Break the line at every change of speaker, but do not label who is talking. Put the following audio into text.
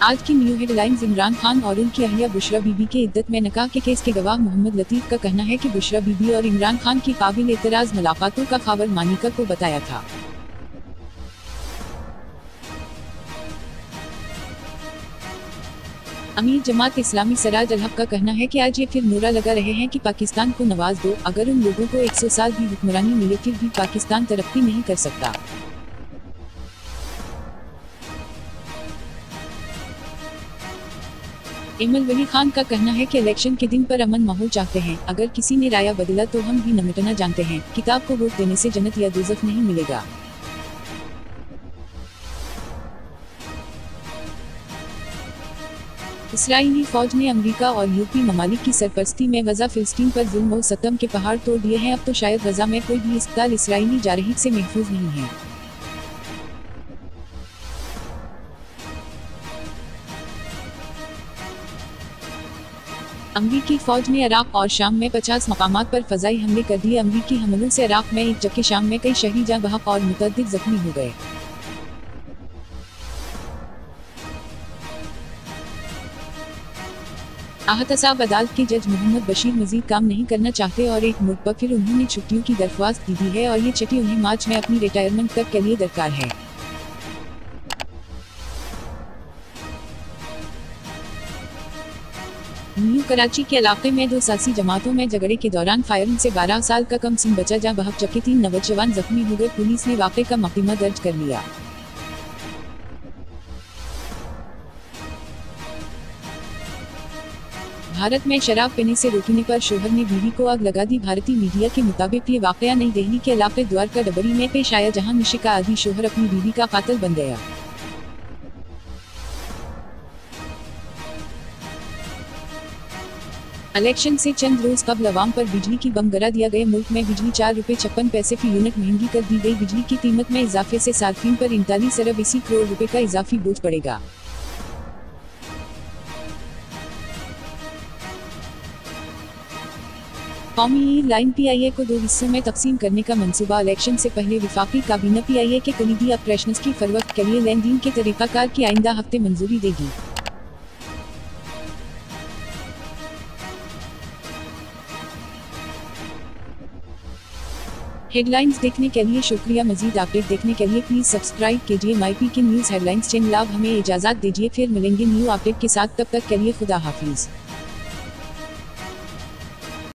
आज की new headlines. Imran Khan और उनकी अहलिया बुशरा बीबी के इद्दत में निकाह के केस के गवाह मोहम्मद लतीफ का कहना है कि बुशरा बीबी और इमरान खान की काबिल एतराज मुलाकातों का खबर मानिका को बताया था। अमीर जमात इस्लामी सराज अल हक का कहना है कि आज ये फिर नूरा लगा रहे हैं कि पाकिस्तान को नवाज दो, अगर उन लोगों को 100 साल भी हुक्मरानी मिले फिर भी पाकिस्तान तरक्की नहीं कर सकता। इमल वली खान का कहना है कि इलेक्शन के दिन पर अमन माहौल चाहते हैं, अगर किसी ने राया बदला तो हम भी न मिटना जानते हैं, किताब को वोट देने से जन्नत या दोज़ख नहीं मिलेगा। इसराइली फौज ने अमेरिका और यूपी ममालिक की सरपरस्ती में गजा फिलिस्तीन पर जुल्म और सितम के पहाड़ तोड़ दिए हैं। अब तो शायद गजा में कोई भी अस्पताल इसराइली जारहीत से महफूज नहीं है। अमरीकी फौज ने इराक और शाम में 50 मकामात पर फजाई हमले कर दिए। अमरीकी हमलों से इराक में एक जबकि शाम में कई शहरी जाँ बहक और मुतअद्दिद जख्मी हो गए। आहतसाब अदालत के जज मोहम्मद बशीर मजीद काम नहीं करना चाहते और एक मुल्क पर फिर उन्होंने छुट्टियों की दरख्वास्त दी है और ये छुट्टी उन्हें मार्च में अपनी रिटायरमेंट तक के लिए दरकार है। न्यू कराची के इलाके में 2 सियासी जमातों में झगड़े के दौरान फायरिंग से 12 साल का कम सिन बचा जा बहक जबकि 3 नौजवान जख्मी हो गए। पुलिस ने वाक़े का मुकदमा दर्ज कर लिया। भारत में शराब पीने से रोकने पर शोहर ने बीवी को आग लगा दी। भारतीय मीडिया के मुताबिक ये वाक़या नई दिल्ली के इलाके द्वारका डबरी में पेश आया, जहां नशे का आदी शोहर अपनी बीवी का कातिल बन गया। इलेक्शन से चंद रोज कबल अवाम पर बिजली की बम गिरा दिया गया। मुल्क में बिजली 4 रुपए 56 पैसे फी यूनिट महंगी कर दी गई। बिजली की कीमत में इजाफे से सार्फिन पर 39 अरब 80 करोड़ रुपए का इजाफी बोझ पड़ेगा। कौमी लाइन PIA को 2 हिस्सों में तकसीम करने का मंसूबा। इलेक्शन से पहले वफाकी काबीना PIA के कलीदी ऑपरेशंस की फरोख्त के लिए लेन देन के तरीकाकार की आइंदा हफ्ते मंजूरी देगी। हेडलाइंस देखने के लिए शुक्रिया। मजीद अपडेट देखने के लिए प्लीज सब्सक्राइब कीजिए MyPK न्यूज़ हेडलाइंस चैनल। अब हमें इजाजत दीजिए, फिर मिलेंगे न्यू अपडेट के साथ। तब तक के लिए खुदा हाफिज।